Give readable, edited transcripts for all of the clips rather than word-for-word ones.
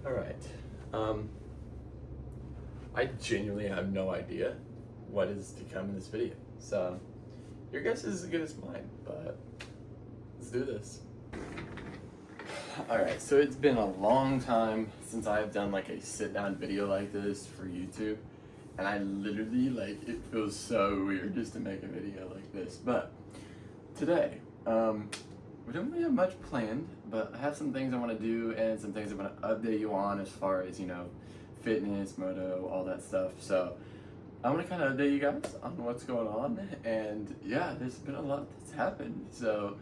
All right. Um, I genuinely have no idea what is to come in this video. So your guess is as good as mine, but let's do this. All right, so it's been a long time since I've done like a sit down video like this for YouTube. And I literally, like, it feels so weird just to make a video like this. But today, we don't really have much planned, but I have some things I want to do and some things I want to update you on as far as, fitness, moto, all that stuff. So I want to kind of update you guys on what's going on. And yeah, there's been a lot that's happened. So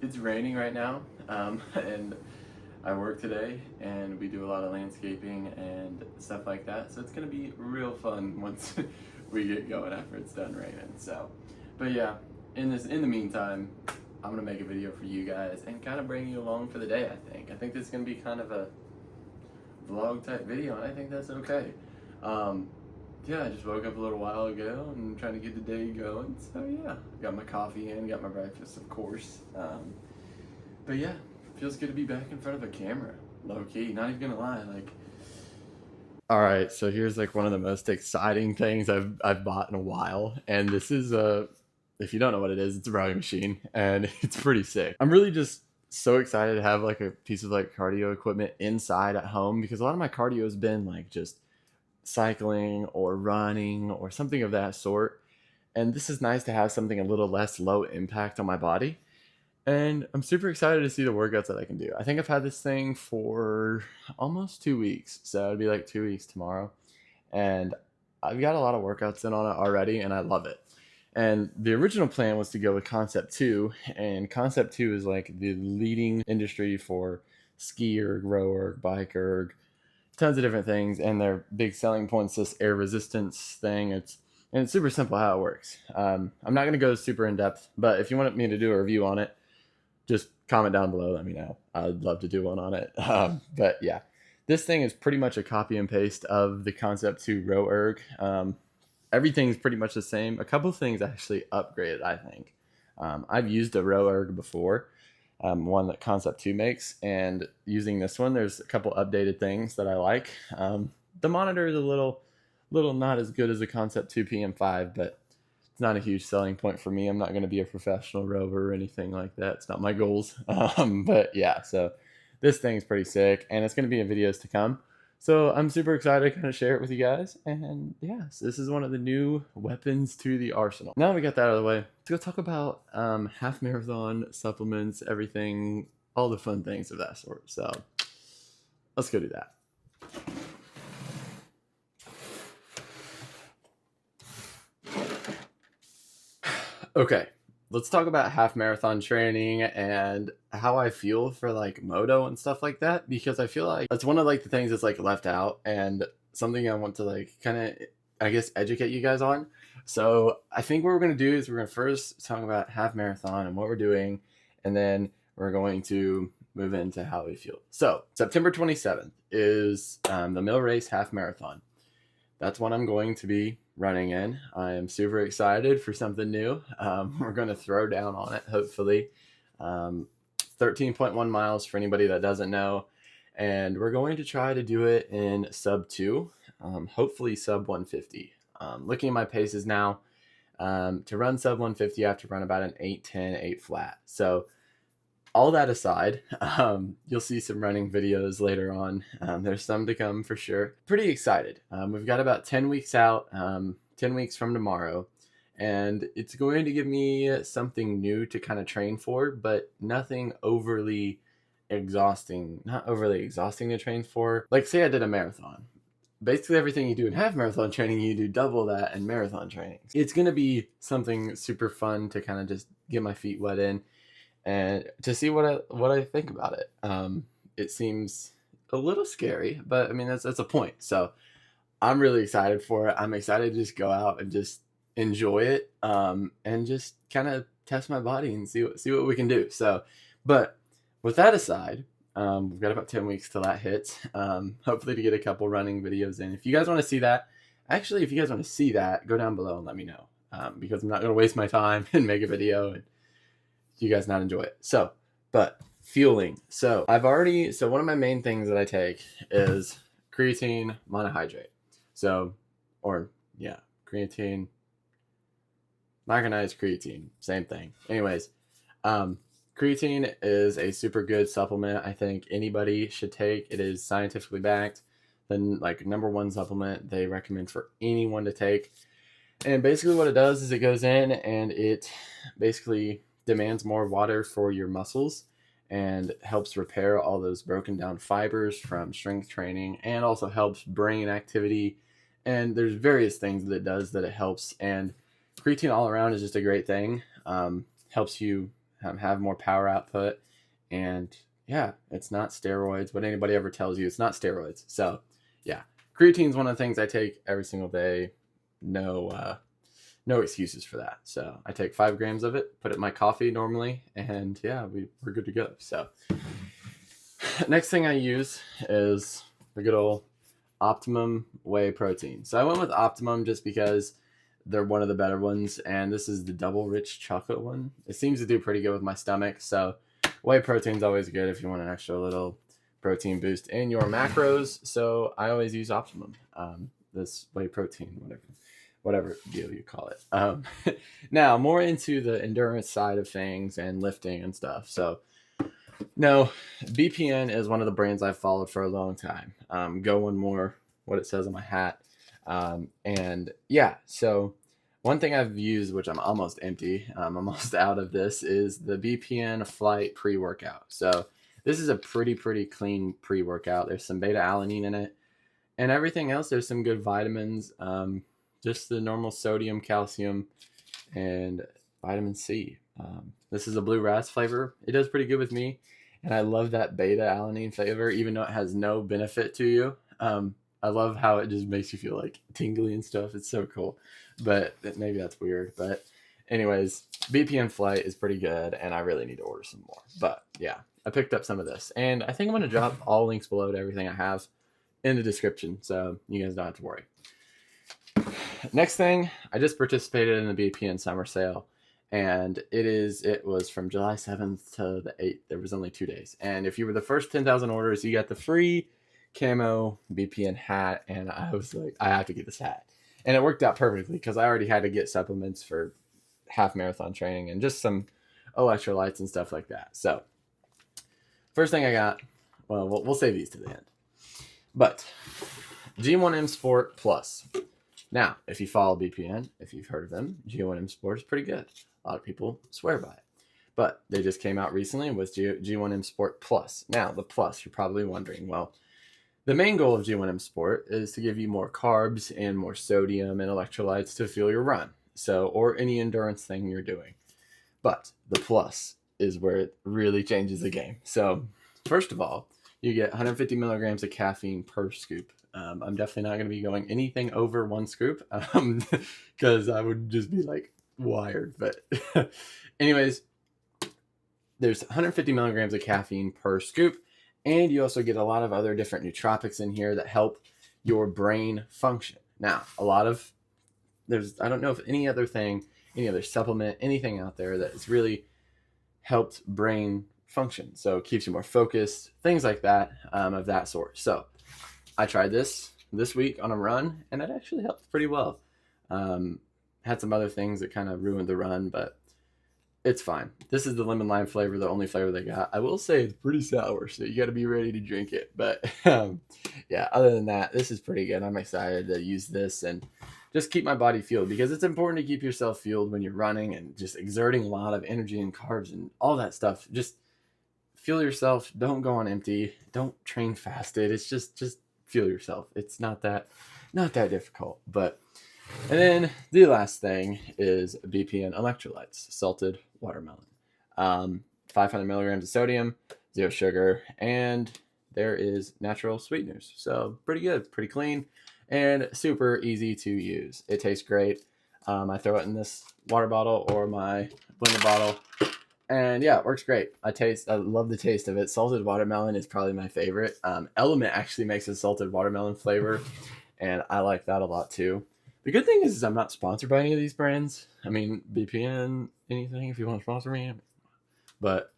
it's raining right now, and I work today, and we do a lot of landscaping and stuff like that. So it's gonna be real fun once we get going after it's done raining. So, but yeah, in the meantime, I'm gonna make a video for you guys and kind of bring you along for the day. I think this is gonna be kind of a vlog type video, and I think that's okay. Yeah, I just woke up a little while ago and trying to get the day going. So yeah, got my coffee in, got my breakfast, of course. But yeah, feels good to be back in front of a camera, low key. Not even gonna lie, like. All right, so here's like one of the most exciting things I've bought in a while, and this is if you don't know what it is, it's a rowing machine, and it's pretty sick. I'm really just so excited to have like a piece of like cardio equipment inside at home, because a lot of my cardio has been like just cycling or running or something of that sort, and this is nice to have something a little less low impact on my body. And I'm super excited to see the workouts that I can do. I think I've had this thing for almost 2 weeks, so it'll be like 2 weeks tomorrow, and I've got a lot of workouts in on it already, and I love it. And the original plan was to go with Concept 2, and Concept 2 is like the leading industry for ski erg, row erg, bike erg, tons of different things, and their big selling point's this air resistance thing. It's super simple how it works. I'm not going to go super in depth, but if you want me to do a review on it, just comment down below, let me know. I'd love to do one on it. But yeah, this thing is pretty much a copy and paste of the Concept 2 row erg. Everything's pretty much the same. A couple things actually upgraded, I think. I've used a row erg before, one that Concept 2 makes, and using this one, there's a couple updated things that I like. The monitor is a little not as good as the Concept 2 PM5, but it's not a huge selling point for me. I'm not going to be a professional rower or anything like that. It's not my goals. But yeah, so this thing's pretty sick, and it's going to be in videos to come. So I'm super excited to kind of share it with you guys. And yes, this is one of the new weapons to the arsenal. Now we got that out of the way, let's go talk about half marathon supplements, everything, all the fun things of that sort. So let's go do that. Okay, let's talk about half marathon training and how I feel for like moto and stuff like that, because I feel like that's one of like the things that's like left out, and something I want to like kind of, I guess, educate you guys on. So I think what we're going to do is we're going to first talk about half marathon and what we're doing, and then we're going to move into how we feel. So September 27th is the Mill Race half marathon. That's what I'm going to be running in. I am super excited for something new. We're going to throw down on it, hopefully. 13.1 miles for anybody that doesn't know. And we're going to try to do it in sub 2, hopefully sub 150. Looking at my paces now, to run sub 150, I have to run about an 8:10, 8 flat. So all that aside, you'll see some running videos later on. There's some to come for sure. Pretty excited. We've got about 10 weeks out, 10 weeks from tomorrow, and it's going to give me something new to kind of train for, but nothing overly exhausting. Not overly exhausting to train for. Like, say I did a marathon. Basically everything you do in half marathon training, you do double that in marathon training. It's going to be something super fun to kind of just get my feet wet in, and to see what I think about it. It seems a little scary, but I mean that's a point. So I'm really excited for it. I'm excited to just go out and just enjoy it, and just kind of test my body and see what we can do. So, but with that aside, we've got about 10 weeks till that hits. Hopefully to get a couple running videos in. If you guys want to see that, go down below and let me know, because I'm not going to waste my time and make a video and you guys not enjoy it. So, but fueling. So one of my main things that I take is creatine monohydrate. So, or yeah, creatine, micronized creatine, same thing. Anyways, creatine is a super good supplement. I think anybody should take. It is scientifically backed. Then like number one supplement they recommend for anyone to take. And basically what it does is it goes in and it basically demands more water for your muscles and helps repair all those broken down fibers from strength training, and also helps brain activity. And there's various things that it does that it helps. And creatine all around is just a great thing. Helps you have more power output. And yeah, it's not steroids. What anybody ever tells you, it's not steroids. So yeah, creatine is one of the things I take every single day. No excuses for that. So I take 5 grams of it, put it in my coffee normally, and yeah, we're good to go. So next thing I use is the good old Optimum whey protein. So I went with Optimum just because they're one of the better ones, and this is the double rich chocolate one. It seems to do pretty good with my stomach. So whey protein's always good if you want an extra little protein boost in your macros. So I always use Optimum. This whey protein, whatever deal you call it. Now, more into the endurance side of things and lifting and stuff. So, no, BPN is one of the brands I've followed for a long time. Go one more, what it says on my hat. And yeah, so one thing I've used, which I'm almost empty, I'm almost out of this, is the BPN Flight pre-workout. So this is a pretty clean pre-workout. There's some beta alanine in it. And everything else, there's some good vitamins, just the normal sodium, calcium, and vitamin C. This is a blue ras flavor. It does pretty good with me. And I love that beta alanine flavor, even though it has no benefit to you. I love how it just makes you feel like tingly and stuff. It's so cool. But maybe that's weird. But anyways, BPN Flight is pretty good, and I really need to order some more. But yeah, I picked up some of this. And I think I'm going to drop all links below to everything I have in the description, so you guys don't have to worry. Next thing, I just participated in the BPN summer sale, and it was from July 7th to the 8th. There was only 2 days, and if you were the first 10,000 orders, you got the free camo BPN hat. And I was like, I have to get this hat, and it worked out perfectly because I already had to get supplements for half marathon training and just some electrolytes and stuff like that. So first thing I got, well, we'll save these to the end. But G1M Sport Plus. Now, if you follow BPN, if you've heard of them, G1M Sport is pretty good. A lot of people swear by it. But they just came out recently with G1M Sport Plus. Now, the Plus, you're probably wondering, well, the main goal of G1M Sport is to give you more carbs and more sodium and electrolytes to fuel your run. So, or any endurance thing you're doing. But the Plus is where it really changes the game. So, first of all, you get 150 milligrams of caffeine per scoop. I'm definitely not going to be going anything over 1 scoop because I would just be like wired. But anyways, there's 150 milligrams of caffeine per scoop. And you also get a lot of other different nootropics in here that help your brain function. Now, I don't know if any other supplement, anything out there that has really helped brain function. So it keeps you more focused, things like that, of that sort. So I tried this week on a run, and it actually helped pretty well. Had some other things that kind of ruined the run, but it's fine. This is the lemon lime flavor, the only flavor they got. I will say it's pretty sour, so you got to be ready to drink it. But yeah, other than that, this is pretty good. I'm excited to use this and just keep my body fueled, because it's important to keep yourself fueled when you're running and just exerting a lot of energy and carbs and all that stuff. Just fuel yourself. Don't go on empty. Don't train fasted. It's just fuel yourself. It's not that difficult. But and then the last thing is BPN electrolytes, salted watermelon. 500 milligrams of sodium, 0 sugar, and there is natural sweeteners. So pretty good, pretty clean, and super easy to use. It tastes great. I throw it in this water bottle or my blender bottle, and yeah, it works great. I love the taste of it. Salted watermelon is probably my favorite. Element actually makes a salted watermelon flavor, and I like that a lot too. The good thing is I'm not sponsored by any of these brands. I mean, BPN, anything, if you want to sponsor me. But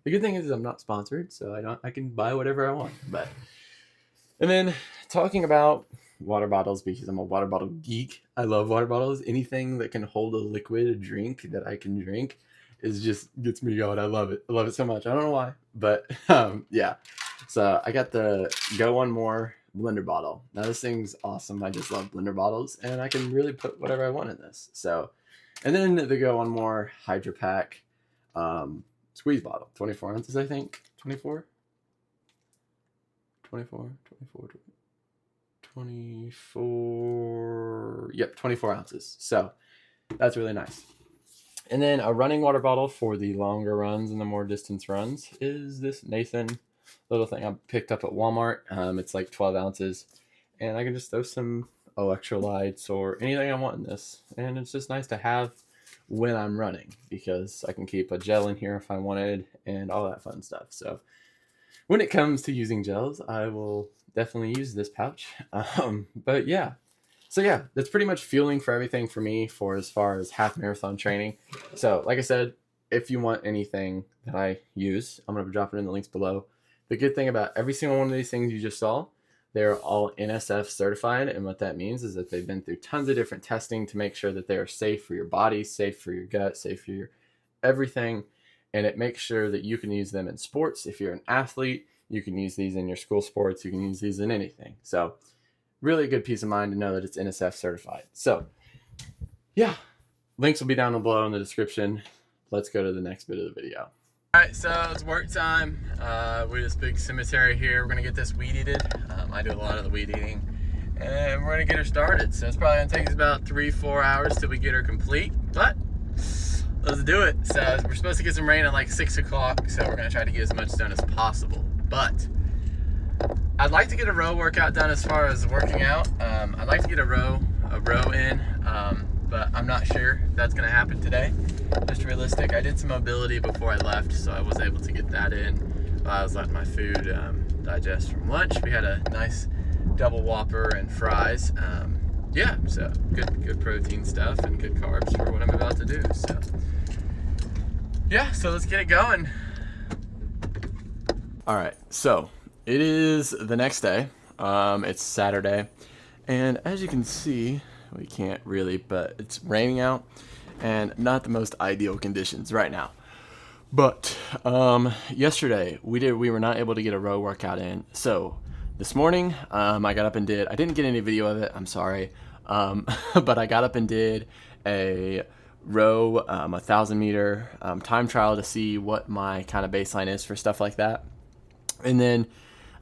The good thing is I'm not sponsored, so I can buy whatever I want. But and then talking about water bottles, because I'm a water bottle geek. I love water bottles. Anything that can hold a liquid drink that I can drink is just gets me going. I love it. I love it so much. I don't know why, but yeah. So I got the Go One More blender bottle. Now this thing's awesome. I just love blender bottles, and I can really put whatever I want in this. So, and then the Go One More Hydro Pack squeeze bottle, 24 ounces, I think. 24, 24, 24, 24. Yep, 24 ounces. So that's really nice. And then a running water bottle for the longer runs and the more distance runs is this Nathan little thing I picked up at Walmart. It's like 12 ounces, and I can just throw some electrolytes or anything I want in this. And it's just nice to have when I'm running, because I can keep a gel in here if I wanted and all that fun stuff. So when it comes to using gels, I will definitely use this pouch. But yeah, so yeah, that's pretty much fueling for everything for me for as far as half marathon training. So like I said, if you want anything that I use, I'm going to drop it in the links below. The good thing about every single one of these things you just saw, they're all NSF certified. And what that means is that they've been through tons of different testing to make sure that they are safe for your body, safe for your gut, safe for your everything. And it makes sure that you can use them in sports. If you're an athlete, you can use these in your school sports. You can use these in anything. So really good peace of mind to know that it's NSF certified. So yeah, links will be down below in the description. Let's go to the next bit of the video. All right, so it's work time. We're this big cemetery here. We're gonna get this weed eated. I do a lot of the weed eating, and we're gonna get her started. So it's probably gonna take us about 3-4 hours till we get her complete, but let's do it. So we're supposed to get some rain at like 6 o'clock, so we're gonna try to get as much done as possible. But I'd like to get a row workout done as far as working out. I'd like to get a row in, but I'm not sure if that's gonna happen today. Just realistic. I did some mobility before I left, so I was able to get that in while I was letting my food digest from lunch. We had a nice double Whopper and fries. Yeah, so good protein stuff and good carbs for what I'm about to do. So yeah, so let's get it going. All right, so it is the next day. It's Saturday, and as you can see, we can't really, but it's raining out and not the most ideal conditions right now. But yesterday we were not able to get a row workout in. So this morning I got up and I didn't get any video of it, I'm sorry. But I got up and did a row, 1,000 meter time trial to see what my kind of baseline is for stuff like that. And then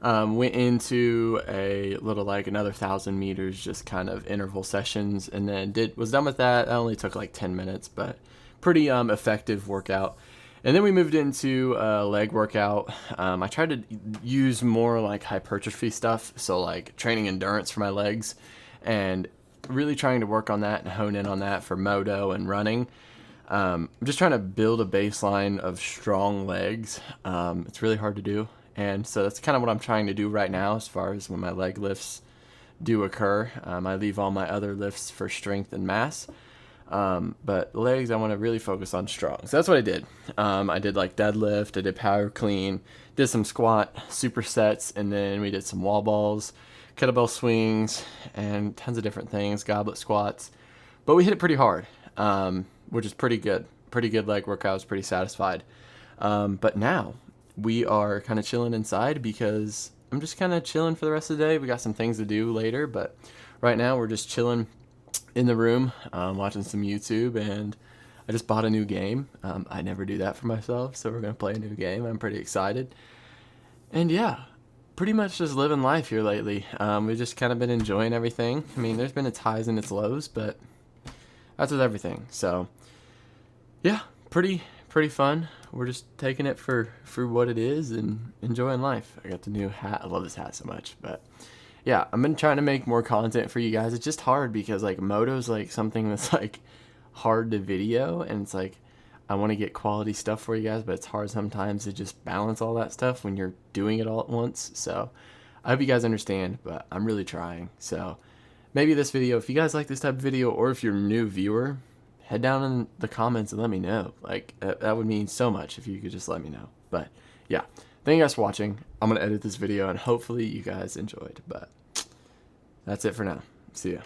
went into a little like another 1,000 meters, just kind of interval sessions, and then was done with that. It only took like 10 minutes, but pretty effective workout. And then we moved into a leg workout. I tried to use more like hypertrophy stuff, so like training endurance for my legs, and really trying to work on that and hone in on that for moto and running. I'm just trying to build a baseline of strong legs. It's really hard to do. And so that's kind of what I'm trying to do right now as far as when my leg lifts do occur. I leave all my other lifts for strength and mass. But legs, I want to really focus on strong. So that's what I did. I did like deadlift, I did power clean, did some squat supersets, and then we did some wall balls, kettlebell swings, and tons of different things, goblet squats. But we hit it pretty hard, which is pretty good. Pretty good leg workout. I was pretty satisfied. But now we are kind of chilling inside because I'm just kind of chilling for the rest of the day. We got some things to do later, but right now we're just chilling in the room, watching some YouTube, and I just bought a new game. I never do that for myself, so we're going to play a new game. I'm pretty excited. And yeah, pretty much just living life here lately. We've just kind of been enjoying everything. I mean, there's been its highs and its lows, but that's with everything. So yeah, pretty fun. We're just taking it for what it is and enjoying life. I got the new hat. I love this hat so much. But yeah, I've been trying to make more content for you guys. It's just hard because like moto's like something that's like hard to video, and it's like I want to get quality stuff for you guys, but it's hard sometimes to just balance all that stuff when you're doing it all at once. So I hope you guys understand, but I'm really trying. So maybe this video, if you guys like this type of video, or if you're a new viewer, head down in the comments and let me know. Like, that would mean so much if you could just let me know. But yeah, thank you guys for watching. I'm going to edit this video and hopefully you guys enjoyed. But that's it for now. See ya.